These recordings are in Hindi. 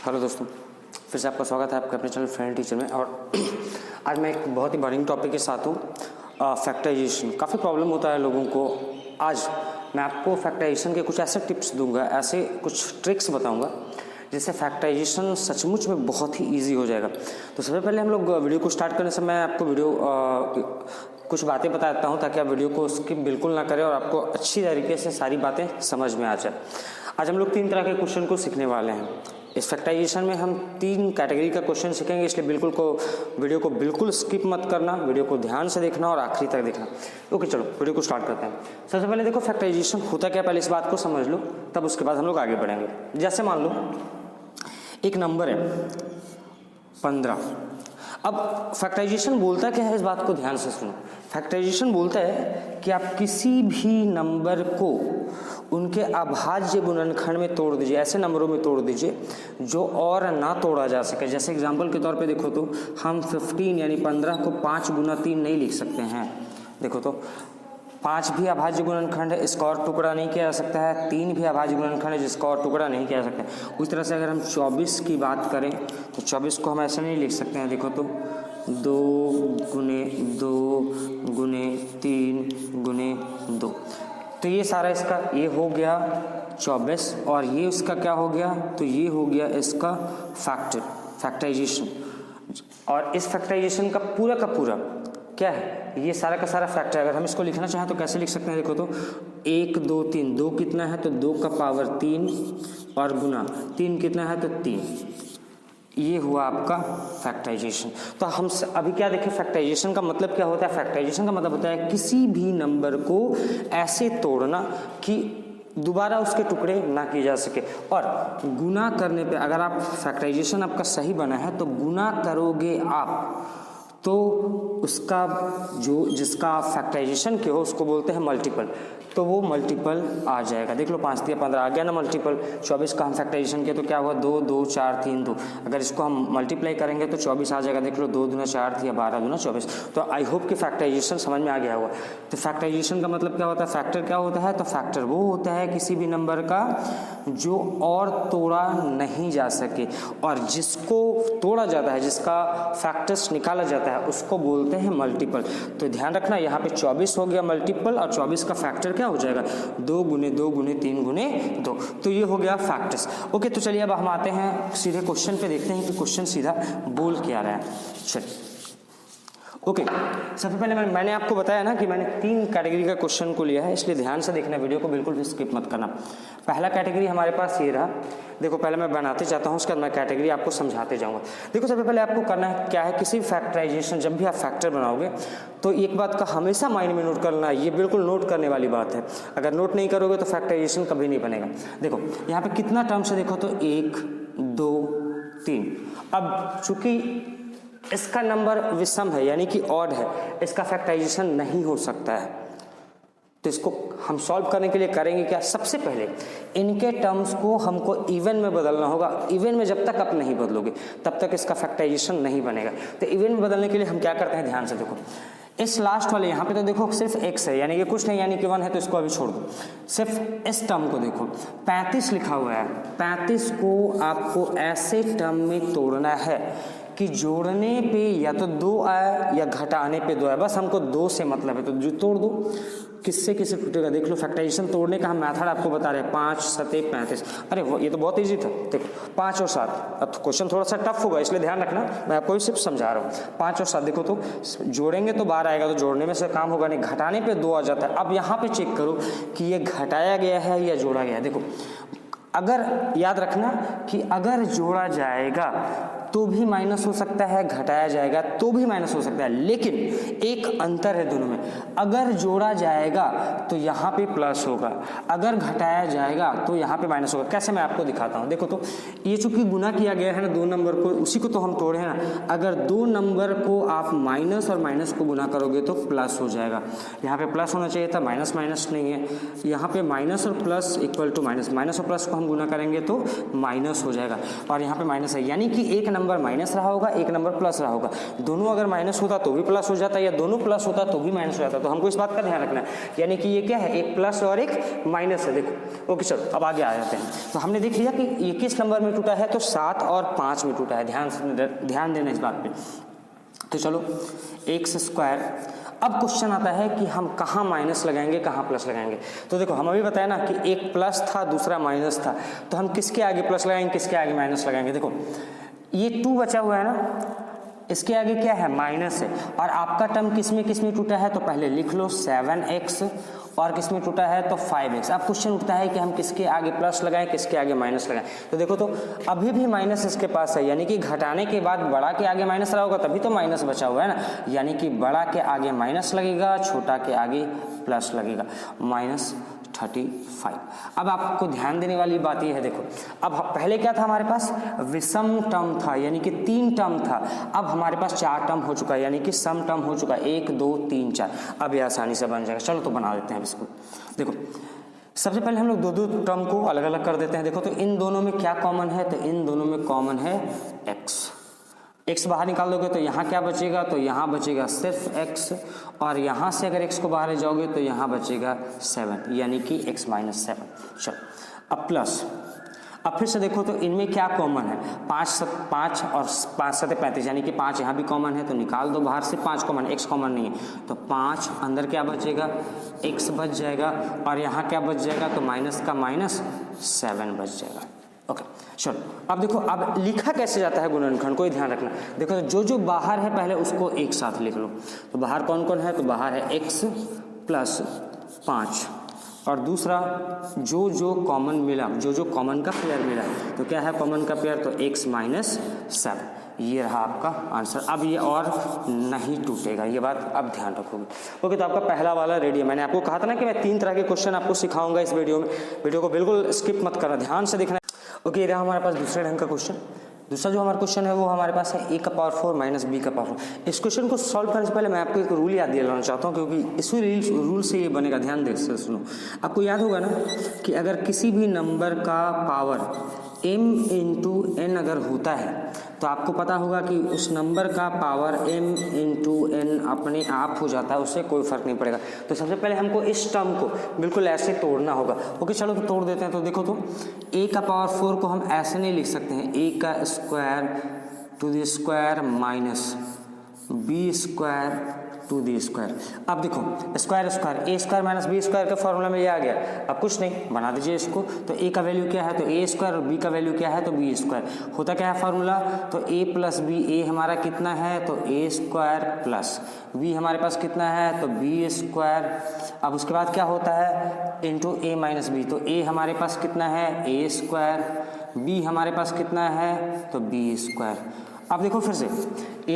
हेलो दोस्तों, फिर से आपका स्वागत है आपके अपने चैनल फ्रेंड टीचर में। और आज मैं एक बहुत ही बर्निंग टॉपिक के साथ हूँ, फैक्टराइजेशन। काफ़ी प्रॉब्लम होता है लोगों को। आज मैं आपको फैक्टराइजेशन के कुछ ऐसे टिप्स दूंगा, ऐसे कुछ ट्रिक्स बताऊंगा जिससे फैक्टराइजेशन सचमुच में बहुत ही ईजी हो जाएगा। तो सबसे पहले हम लोग वीडियो को स्टार्ट करने से मैं आपको कुछ बातें बता देता हूँ ताकि आप वीडियो को स्किप बिल्कुल ना करें और आपको अच्छी तरीके से सारी बातें समझ में आ जाए। आज हम लोग 3 तरह के क्वेश्चन को सीखने वाले हैं। इस फैक्टराइजेशन में हम 3 कैटेगरी का क्वेश्चन सीखेंगे, इसलिए वीडियो को बिल्कुल स्किप मत करना, वीडियो को ध्यान से देखना और आखिरी तक देखना। ओके, चलो वीडियो को स्टार्ट करते हैं। सबसे पहले देखो फैक्टराइजेशन होता क्या, पहले इस बात को समझ लो, तब उसके बाद हम लोग आगे बढ़ेंगे। जैसे मान लो एक नंबर है 15। अब फैक्टराइजेशन बोलता क्या है, इस बात को ध्यान से सुनो। फैक्टराइजेशन बोलता है कि आप किसी भी नंबर को उनके अभाज्य गुणनखंड में तोड़ दीजिए, ऐसे नंबरों में तोड़ दीजिए जो और ना तोड़ा जा सके। जैसे एग्जांपल के तौर पे देखो तो हम 15 यानी 15 को 5 गुना 3 नहीं लिख सकते हैं। देखो तो 5 भी अभाज्य गुणनखंड है, इसका और टुकड़ा नहीं किया जा सकता है। 3 भी अभाज्य गुणनखंड है, जिसका और टुकड़ा नहीं किया जा सकता है। उस तरह से अगर हम 24 की बात करें तो 24 को हम ऐसे नहीं लिख सकते हैं। देखो तो 2 गुने 2 गुने 3 गुने 2, तो ये सारा इसका ये हो गया 24, और ये उसका क्या हो गया, तो ये हो गया इसका फैक्टराइजेशन। और इस फैक्टराइजेशन का पूरा क्या है, ये सारा का सारा फैक्टर। अगर हम इसको लिखना चाहें तो कैसे लिख सकते हैं, देखो तो 1 2 3, 2 कितना है तो 2 का पावर 3 और गुना 3 कितना है तो 3, ये हुआ आपका फैक्टराइजेशन। तो हम अभी क्या देखें, फैक्टराइजेशन का मतलब क्या होता है। फैक्टराइजेशन का मतलब होता है किसी भी नंबर को ऐसे तोड़ना कि दोबारा उसके टुकड़े ना किए जा सके। और गुना करने पे अगर आप फैक्टराइजेशन आपका सही बना है तो गुना करोगे आप तो उसका जिसका फैक्टराइजेशन के हो उसको बोलते हैं मल्टीपल, तो वो मल्टीपल आ जाएगा। देख लो 5 दिया 15 आ गया ना मल्टीपल। 24 का हम फैक्टराइजेशन किया तो क्या हुआ, 2 2 4 3 2। अगर इसको हम मल्टीप्लाई करेंगे तो 24 आ जाएगा। देख लो 2 दूना 4 दिया 12 दूना 24। तो आई होप कि फैक्टराइजेशन समझ में आ गया होगा। तो फैक्टराइजेशन का मतलब क्या होता है, फैक्टर क्या होता है, तो फैक्टर वो होता है किसी भी नंबर का जो और तोड़ा नहीं जा सके, और जिसको तोड़ा जाता है, जिसका फैक्टर्स निकाला जाता है उसको बोलते हैं मल्टीपल। तो ध्यान रखना, यहाँ पे 24 हो गया मल्टीपल और 24 का फैक्टर क्या हो जाएगा, 2 गुने 2 गुने 3 गुने 2। तो ये हो गया फैक्टर्स। ओके, तो चलिए अब हम आते हैं सीधे क्वेश्चन पे, देखते हैं कि क्वेश्चन सीधा बोल क्या रहा है। चलिए ओके, सबसे पहले मैंने आपको बताया ना कि मैंने 3 कैटेगरी का क्वेश्चन को लिया है, इसलिए ध्यान से देखना, वीडियो को बिल्कुल भी स्किप मत करना। पहला कैटेगरी हमारे पास ये रहा। देखो पहले मैं बनाते जाता हूँ, उसके बाद मैं कैटेगरी आपको समझाते जाऊँगा। देखो सबसे पहले आपको करना है क्या है, किसी फैक्टराइजेशन जब भी आप फैक्टर बनाओगे तो एक बात का हमेशा माइंड में नोट करना है, ये बिल्कुल नोट करने वाली बात है। अगर नोट नहीं करोगे तो फैक्टराइजेशन कभी नहीं बनेगा। देखो यहाँ पे कितना टर्म्स है, देखो तो 1 2 3। अब चूंकि इसका नंबर विषम है यानी कि ऑड है, इसका फैक्टराइजेशन नहीं हो सकता है। तो इसको हम सॉल्व करने के लिए करेंगे क्या, सबसे पहले इनके टर्म्स को हमको इवन में बदलना होगा। इवन में जब तक आप नहीं बदलोगे तब तक इसका फैक्टराइजेशन नहीं बनेगा। तो इवन में बदलने के लिए हम क्या करते हैं, ध्यान से देखो, इस लास्ट वाले यहाँ पे तो देखो सिर्फ x है, यानी कि कुछ नहीं, यानी कि 1 है, तो इसको अभी छोड़ दो। सिर्फ इस टर्म को देखो, 35 लिखा हुआ है। 35 को आपको ऐसे टर्म में तोड़ना है कि जोड़ने पे या तो 2 आए या घटाने पे 2 आए, बस हमको 2 से मतलब है। तो जो तोड़ दो, किससे किससे टूटेगा, देख लो। फैक्टराइजेशन तोड़ने का हम मेथड आपको बता रहे हैं, 5 7 35। अरे ये तो बहुत इजी था। देखो 5 और 7, अब तो क्वेश्चन थोड़ा सा टफ होगा, इसलिए ध्यान रखना, मैं आपको सिर्फ समझा रहा हूँ। 5 और 7 देखो तो जोड़ेंगे तो 12 आएगा, तो जोड़ने में से काम होगा नहीं, घटाने पे 2 आ जाता है। अब यहाँ पे चेक करो कि ये घटाया गया है या जोड़ा गया है। देखो अगर याद रखना कि अगर जोड़ा जाएगा तो भी माइनस हो सकता है, घटाया जाएगा तो भी माइनस हो सकता है, लेकिन एक अंतर है दोनों में। अगर जोड़ा जाएगा तो यहाँ पे प्लस होगा, अगर घटाया जाएगा तो यहाँ पे माइनस होगा। कैसे, मैं आपको दिखाता हूँ। देखो तो ये चूंकि गुना किया गया है ना 2 नंबर को, उसी को तो हम तोड़े हैं ना। अगर 2 नंबर को आप माइनस और माइनस को गुना करोगे तो प्लस हो जाएगा। यहाँ पे प्लस होना चाहिए था, माइनस माइनस नहीं है। यहाँ पे माइनस और plus equal to minus, minus और प्लस को हम गुना करेंगे तो माइनस हो जाएगा, और यहाँ पे माइनस है, यानी कि एक नंबर माइनस रहा होगा, एक नंबर प्लस रहा होगा। दोनों अगर माइनस होता तो भी प्लस हो जाता, या दोनों प्लस होता तो भी माइनस हो जाता। तो हमको इस बात का ध्यान रखना है, यानी कि ये क्या है, एक प्लस और एक माइनस है। देखो ओके चलो अब आगे आ जाते हैं। तो हमने देख लिया कि ये किस नंबर में टूटा है, तो 7 और 5 में टूटा है। ध्यान देना इस बात पे। तो चलो एक्स स्क्वायर, अब क्वेश्चन आता है कि हम कहाँ माइनस लगाएंगे, कहाँ प्लस लगाएंगे। तो देखो हम अभी बताया ना कि एक प्लस था दूसरा माइनस था, तो हम किसके आगे प्लस लगाएंगे, किसके आगे माइनस लगाएंगे। देखो ये 2 बचा हुआ है ना, इसके आगे क्या है, माइनस है। और आपका टर्म किस में टूटा है, तो पहले लिख लो 7x, और किस में टूटा है तो 5x। अब क्वेश्चन उठता है कि हम किसके आगे प्लस लगाएं, किसके आगे माइनस लगाएं। तो देखो तो अभी भी माइनस इसके पास है, यानी कि घटाने के बाद बड़ा के आगे माइनस रहा होगा तभी तो माइनस बचा हुआ है ना, यानी कि बड़ा के आगे माइनस लगेगा, छोटा के आगे प्लस लगेगा, -35। अब आपको ध्यान देने वाली बात यह है, देखो अब पहले क्या था हमारे पास, विषम टर्म था, यानी कि 3 टर्म था। अब हमारे पास 4 टर्म हो चुका है, यानी कि सम टर्म हो चुका है, 1 2 3 4। अब ये आसानी से बन जाएगा। चलो तो बना देते हैं इसको। देखो सबसे पहले हम लोग 2 टर्म को अलग अलग कर देते हैं। देखो तो इन दोनों में क्या कॉमन है, तो इन दोनों में कॉमन है x बाहर निकाल दोगे तो यहाँ क्या बचेगा, तो यहाँ बचेगा सिर्फ x, और यहाँ से अगर x को बाहर ले जाओगे तो यहाँ बचेगा 7, यानी कि x - 7। चलो अब प्लस, अब फिर से देखो तो इनमें क्या कॉमन है, 5 और 5 7 35, यानी कि 5 यहाँ भी कॉमन है तो निकाल दो बाहर से, 5 कॉमन, x कॉमन नहीं है तो 5 अंदर क्या बचेगा, x बच जाएगा, और यहाँ क्या बच जाएगा, तो माइनस का माइनस 7 बच जाएगा। ओके चलो अब देखो अब लिखा कैसे जाता है गुणनखंड, कोई ध्यान रखना। देखो जो बाहर है पहले उसको एक साथ लिख लो। तो बाहर कौन कौन है, तो बाहर है x + 5, और दूसरा जो कॉमन मिला, जो कॉमन का पेयर मिला, तो क्या है कॉमन का पेयर, तो x - 7। ये रहा आपका आंसर। अब ये और नहीं टूटेगा, ये बात अब ध्यान रखोगे। ओके तो आपका पहला वाला रेडी है। मैंने आपको कहा था ना कि मैं 3 तरह के क्वेश्चन आपको सिखाऊंगा इस वीडियो में, वीडियो को बिल्कुल स्किप मत करना, ध्यान से देखना। ओके रहा हमारे पास दूसरे ढंग का क्वेश्चन। दूसरा जो हमारा क्वेश्चन है वो हमारे पास है a⁴ - b⁴। इस क्वेश्चन को सॉल्व करने से पहले मैं आपको एक रूल याद दिलाना चाहता हूँ, क्योंकि इसी रूल से ये बनेगा। ध्यान दे से सुनो। आपको याद होगा ना कि अगर किसी भी नंबर का पावर m × n अगर होता है तो आपको पता होगा कि उस नंबर का पावर m × n अपने आप हो जाता है, उससे कोई फर्क नहीं पड़ेगा। तो सबसे पहले हमको इस टर्म को बिल्कुल ऐसे तोड़ना होगा। ओके चलो तो तोड़ देते हैं। तो देखो तो a⁴ को हम ऐसे नहीं लिख सकते हैं, a² - b² अब देखो स्क्वायर a² - b² के फॉर्मूला में ये आ गया। अब कुछ नहीं, बना दीजिए इसको। तो a का वैल्यू क्या है, तो a² और b का वैल्यू क्या है, तो b²। होता क्या है फॉर्मूला, तो a + b, a हमारा कितना है, तो a² प्लस b हमारे पास कितना है, तो b²। अब उसके बाद क्या होता है, इंटू a - b, तो a हमारे पास कितना है, a², b हमारे पास कितना है, तो b²। अब देखो फिर से a²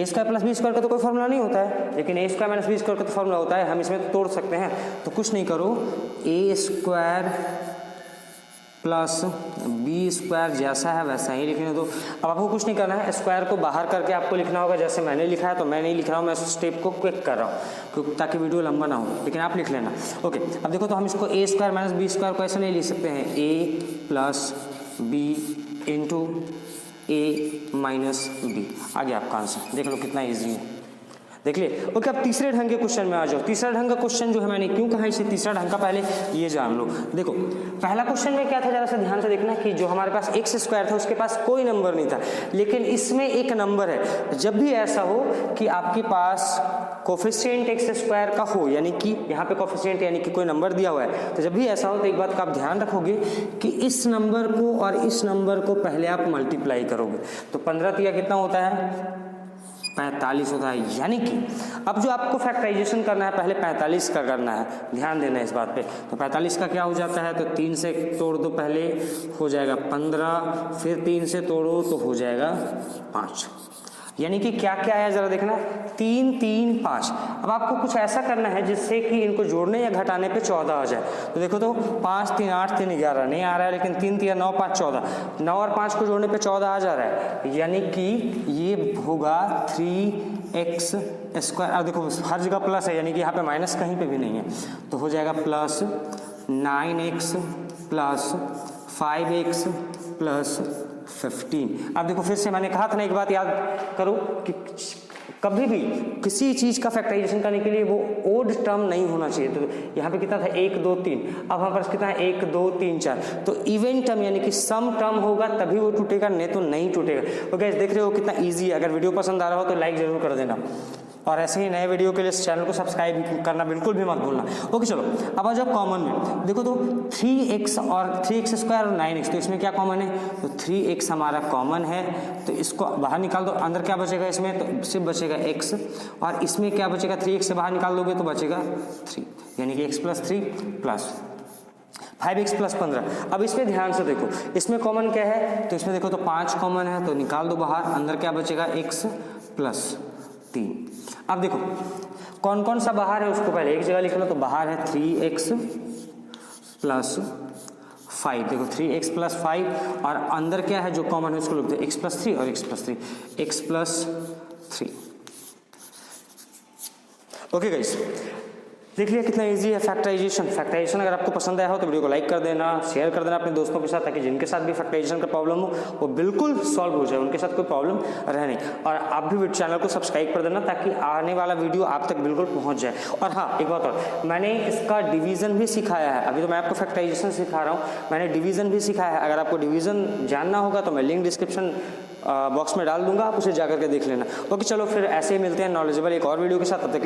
+ b² का तो कोई फॉर्मूला नहीं होता है, लेकिन a² - b² का तो फॉर्मूला होता है। हम इसमें तो तोड़ सकते हैं। तो कुछ नहीं करो, a² + b² जैसा है वैसा ही लिखने दो। अब आपको कुछ नहीं करना है, स्क्वायर को बाहर करके आपको लिखना होगा जैसे मैंने लिखा है। तो मैं नहीं लिख रहा हूँ, मैं स्टेप को क्विक कर रहा हूँ ताकि वीडियो लंबा ना हो, लेकिन आप लिख लेना। ओके अब देखो तो हम इसको a² - b² को ऐसे नहीं लिख सकते हैं, a + b × a - b। आ गया आपका आंसर, देख लो कितना इजी है, देख लिए। ओके अब तीसरे ढंग के क्वेश्चन में आ जाओ। तीसरा ढंग का क्वेश्चन जो है, मैंने क्यों कहा इसे तीसरा ढंग का, पहले ये जान लो। देखो पहला क्वेश्चन में क्या था, जरा सा ध्यान से देखना कि जो हमारे पास x² था उसके पास कोई नंबर नहीं था, लेकिन इसमें एक नंबर है। जब भी ऐसा हो कि आपके पास कोफिशिएंट x² का हो, यानी कि यहाँ पे कोफिशिएंट यानी कि कोई नंबर दिया हुआ है, तो जब भी ऐसा हो तो एक बात का आप ध्यान रखोगे कि इस नंबर को और इस नंबर को पहले आप मल्टीप्लाई करोगे। तो 15 तिया कितना होता है, 45 होता है। यानी कि अब जो आपको फैक्टराइजेशन करना है पहले 45 का करना है, ध्यान देना है इस बात पे। तो 45 का क्या हो जाता है, तो 3 से तोड़ दो, पहले हो जाएगा 15, फिर 3 से तोड़ो तो हो जाएगा 5। यानी कि क्या क्या आया जरा देखना, 3 3 5। अब आपको कुछ ऐसा करना है जिससे कि इनको जोड़ने या घटाने पे 14 आ जाए। तो देखो तो 5 3 8 3 11 नहीं आ रहा है, लेकिन 3 3 9 5 14, 9 और 5 को जोड़ने पे 14 आ जा रहा है। यानी कि ये होगा 3x²। अब देखो हर जगह प्लस है, यानी कि यहाँ पे माइनस कहीं पे भी नहीं है, तो हो जाएगा +9x + 5x + 15। अब देखो फिर से मैंने कहा था ना, एक बात याद करो कि कभी भी किसी चीज़ का फैक्टराइजेशन करने के लिए वो ओड टर्म नहीं होना चाहिए। तो यहाँ पे कितना था 1 2 3, अब हमारे पास कितना है 1 2 3 4, तो इवन टर्म यानी कि सम टर्म होगा तभी वो टूटेगा, नहीं तो नहीं टूटेगा। ओके, देख रहे हो कितना ईजी है। अगर वीडियो पसंद आ रहा हो तो लाइक जरूर कर देना, और ऐसे ही नए वीडियो के लिए इस चैनल को सब्सक्राइब करना बिल्कुल भी मत भूलना। ओके चलो, अब आ जाओ कॉमन में। देखो तो 3x और 3x² और 9x, तो इसमें क्या कॉमन है, तो 3x हमारा कॉमन है, तो इसको बाहर निकाल दो। अंदर क्या बचेगा इसमें, तो सिर्फ बचेगा x, और इसमें क्या बचेगा, 3x से बाहर निकाल दोगे तो बचेगा 3, यानी कि x + 3 प्लस 5x + 15। अब इसमें ध्यान से देखो, इसमें कॉमन क्या है, तो इसमें देखो तो 5 कॉमन है, तो निकाल दो बाहर। अंदर क्या बचेगा, x + 3। अब देखो कौन कौन सा बाहर है उसको पहले एक जगह लिख लो, तो बाहर है 3x + 5। देखो 3x + 5, और अंदर क्या है जो कॉमन है उसको लिखते हैं x + 3 और x + 3, x + 3। ओके गाइस, देख लिया कितना इजी है फैक्टराइजेशन। अगर आपको पसंद आया हो तो वीडियो को लाइक कर देना, शेयर कर देना अपने दोस्तों के साथ, ताकि जिनके साथ भी फैक्टराइजेशन का प्रॉब्लम हो वो बिल्कुल सॉल्व हो जाए, उनके साथ कोई प्रॉब्लम रहे नहीं। और आप भी चैनल को सब्सक्राइब कर देना ताकि आने वाला वीडियो आप तक बिल्कुल पहुंच जाए। और हाँ, एक बात और, मैंने इसका डिवीज़न भी सिखाया है। अभी तो मैं आपको फैक्टराइजेशन सिखा रहा हूँ, मैंने डिवीज़न भी सिखाया है। अगर आपको डिवीज़न जानना होगा तो मैं लिंक डिस्क्रिप्शन बॉक्स में डाल दूंगा, आप उसे जाकर के देख लेना। ओके चलो, फिर ऐसे ही मिलते हैं नॉलेजेबल एक और वीडियो के साथ। तब तक